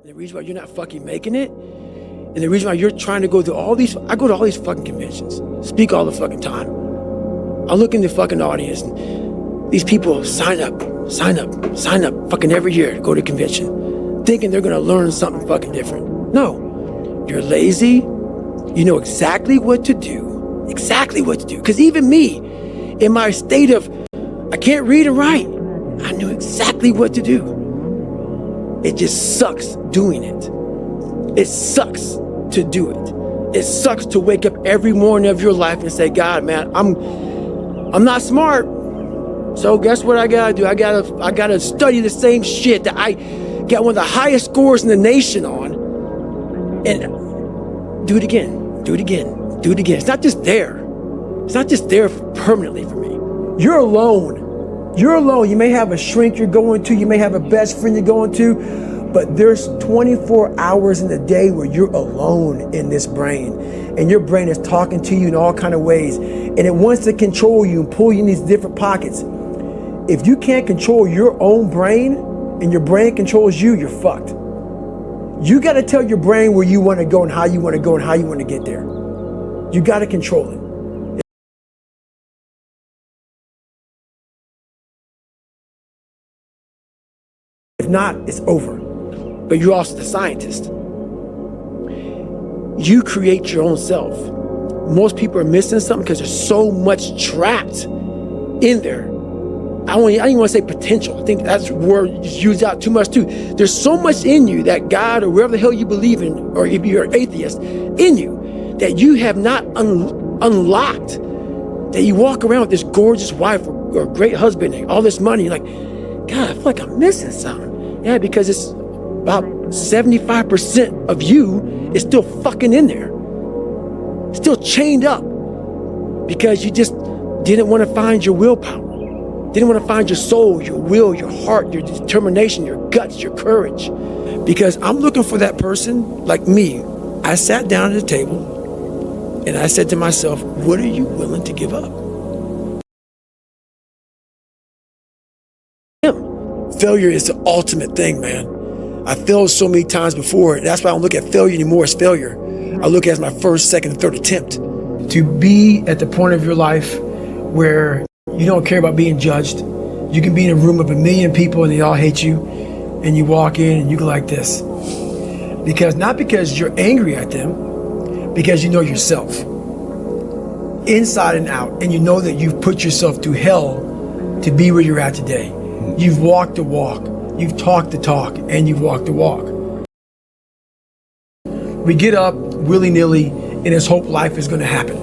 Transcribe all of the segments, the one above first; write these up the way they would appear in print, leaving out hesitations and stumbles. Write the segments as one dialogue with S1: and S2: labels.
S1: The reason why you're not fucking making it, and the reason why you're trying to go through all these, I go to all these fucking conventions, speak all the fucking time. I look in the fucking audience, and these people sign up fucking every year to go to convention, thinking they're gonna learn something fucking different. No, you're lazy, you know exactly what to do, because even me, in my state of, I can't read and write, I knew exactly what to do. It just sucks doing it. It sucks to do it. It sucks to wake up every morning of your life and say, God, man, I'm not smart. So guess what I gotta do? I gotta study the same shit that I got one of the highest scores in the nation on, and do it again, do it again, do it again. It's not just there. It's not just there permanently for me. You're alone. You're alone. You may have a shrink you're going to, you may have a best friend you're going to, but there's 24 hours in the day where you're alone in this brain, and your brain is talking to you in all kind of ways, and it wants to control you and pull you in these different pockets. If you can't control your own brain and your brain controls you, you're fucked. You got to tell your brain where you want to go and how you want to go and how you want to get there. You got to control it. If not, it's over. But you're also the scientist. You create your own self. Most people are missing something because there's so much trapped in there. I don't even want to say potential. I think that's a word used out too much too. There's so much in you that God or wherever the hell you believe in, or if you're an atheist, in you that you have not unlocked. That you walk around with this gorgeous wife or great husband and all this money, you're like, God, I feel like I'm missing something. Yeah, because it's about 75% of you is still fucking in there. Still chained up. Because you just didn't want to find your willpower. Didn't want to find your soul, your will, your heart, your determination, your guts, your courage. Because I'm looking for that person like me. I sat down at the table and I said to myself, what are you willing to give up? Failure is the ultimate thing, man. I failed so many times before. That's why I don't look at failure anymore as failure. I look at it as my first, second, and third attempt. To be at the point of your life where you don't care about being judged. You can be in a room of 1 million people and they all hate you, and you walk in and you go like this. Not because you're angry at them, because you know yourself. Inside and out, and you know that you've put yourself through hell to be where you're at today. You've walked the walk, you've talked the talk, and you've walked the walk. We get up willy-nilly and just hope life is going to happen.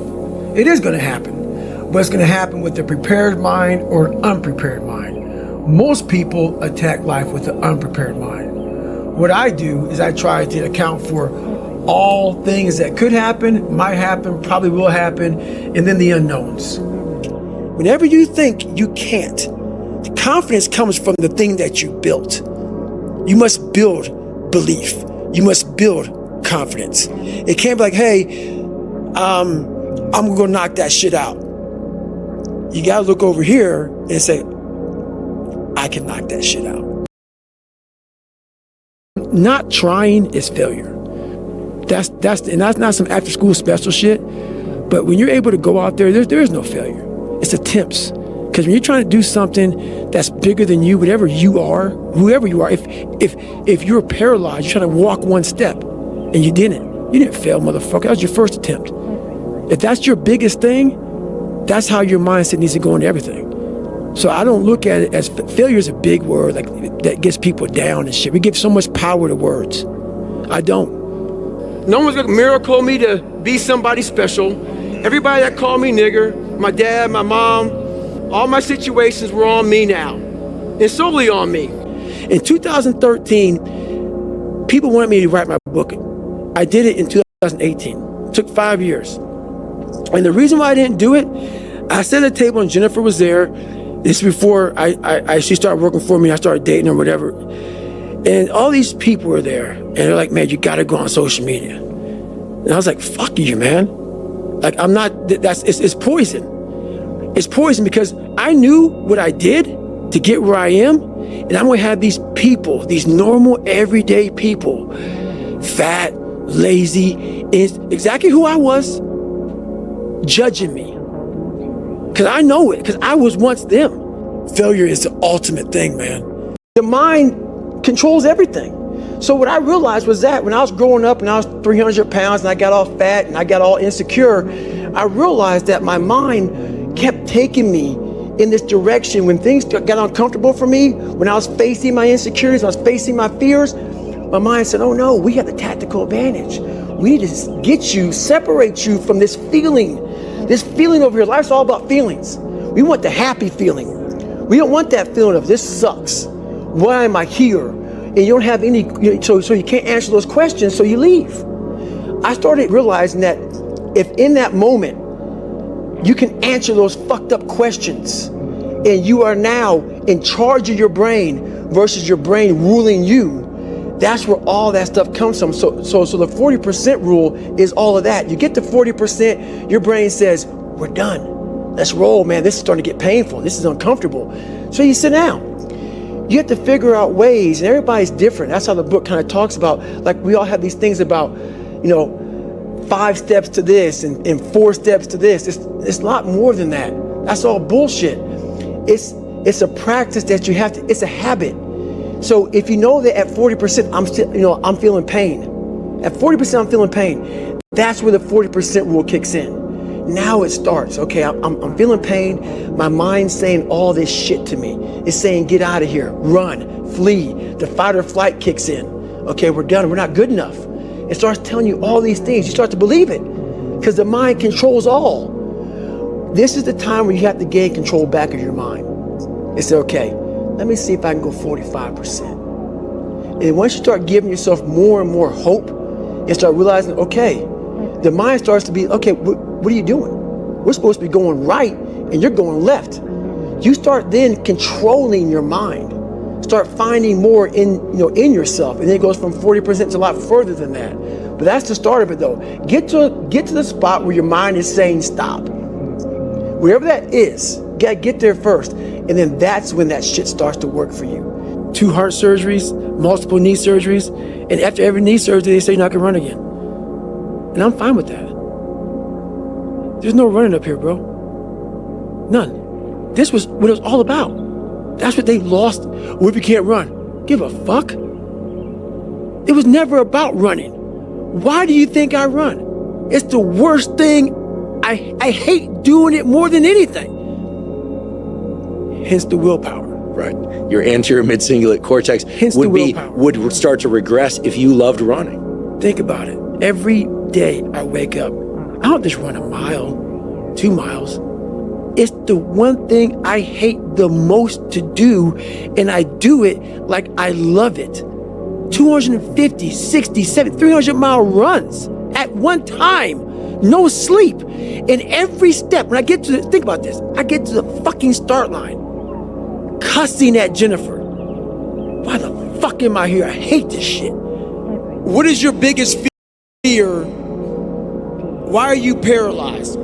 S1: It is going to happen, but it's going to happen with a prepared mind or an unprepared mind. Most people attack life with an unprepared mind. What I do is I try to account for all things that could happen, might happen, probably will happen, and then the unknowns. Whenever you think you can't, the confidence comes from the thing that you built. You must build belief. You must build confidence. It can't be like, hey, I'm gonna go knock that shit out. You gotta look over here and say, I can knock that shit out. Not trying is failure. That's not some after school special shit. But when you're able to go out there is no failure. It's attempts. Because when you're trying to do something that's bigger than you, whatever you are, whoever you are, if you're paralyzed, you're trying to walk one step and you didn't fail, motherfucker. That was your first attempt. If that's your biggest thing, that's how your mindset needs to go into everything. So I don't look at it as failure is a big word like that gets people down and shit. We give so much power to words. I don't. No one's gonna miracle me to be somebody special. Everybody that called me nigger, my dad, my mom, all my situations were on me now, and solely on me. In 2013, people wanted me to write my book. I did it in 2018. It took 5 years. And the reason why I didn't do it, I sat at the table and Jennifer was there. This is before she started working for me. I started dating her, whatever. And all these people were there, and they're like, man, you gotta go on social media. And I was like, fuck you, man. Like, I'm not, it's poison. It's poison because I knew what I did to get where I am, And I'm gonna have these people, these normal, everyday people, fat, lazy, is exactly who I was, judging me. Because I know it, because I was once them. Failure is the ultimate thing, man. The mind controls everything. So what I realized was that when I was growing up and I was 300 pounds and I got all fat and I got all insecure, I realized that my mind kept taking me in this direction. When things got uncomfortable for me, when I was facing my insecurities, when I was facing my fears, my mind said, oh no, we have the tactical advantage. We need to get you, separate you from this feeling over here. Life's all about feelings. We want the happy feeling. We don't want that feeling of this sucks. Why am I here? And you don't have any, so you can't answer those questions, so you leave. I started realizing that if in that moment you can answer those fucked up questions and you are now in charge of your brain versus your brain ruling you, that's where all that stuff comes from. So the 40% rule is all of that. You get to 40%, your brain says, we're done. Let's roll, man. This is starting to get painful. This is uncomfortable. So you sit down. You have to figure out ways, and everybody's different. That's how the book kind of talks about, like we all have these things about, 5 steps to this and 4 steps to this. It's a lot more than that. That's all bullshit. It's a practice that you have to, it's a habit. So if you know that at 40%, I'm feeling pain. At 40%, I'm feeling pain. That's where the 40% rule kicks in. Now it starts. Okay, I'm feeling pain. My mind's saying all this shit to me. It's saying, get out of here, run, flee. The fight or flight kicks in. Okay, we're done. We're not good enough. It starts telling you all these things. You start to believe it because the mind controls all. This is the time where you have to gain control back of your mind. It's okay, let me see if I can go 45%. And once you start giving yourself more and more hope and start realizing, okay, the mind starts to be, okay, what are you doing? We're supposed to be going right and you're going left. You start then controlling your mind. Start finding more in yourself. And then it goes from 40% to a lot further than that. But that's the start of it though. Get to the spot where your mind is saying stop. Wherever that is, you gotta get there first. And then that's when that shit starts to work for you. 2 heart surgeries, multiple knee surgeries, and after every knee surgery, they say you're not gonna run again. And I'm fine with that. There's no running up here, bro. None. This was what it was all about. That's what they lost. What if you can't run? Give a fuck. It was never about running. Why do you think I run? It's the worst thing. I hate doing it more than anything. Hence the willpower.
S2: Right. Your anterior mid-cingulate cortex would start to regress if you loved running.
S1: Think about it. Every day I wake up, I don't just run a mile, 2 miles. It's the one thing I hate the most to do, and I do it like I love it. 250, 60, 70, 300-mile runs at one time, no sleep. And every step, when I get to think about this, I get to the fucking start line, cussing at Jennifer. Why the fuck am I here? I hate this shit. What is your biggest fear? Why are you paralyzed?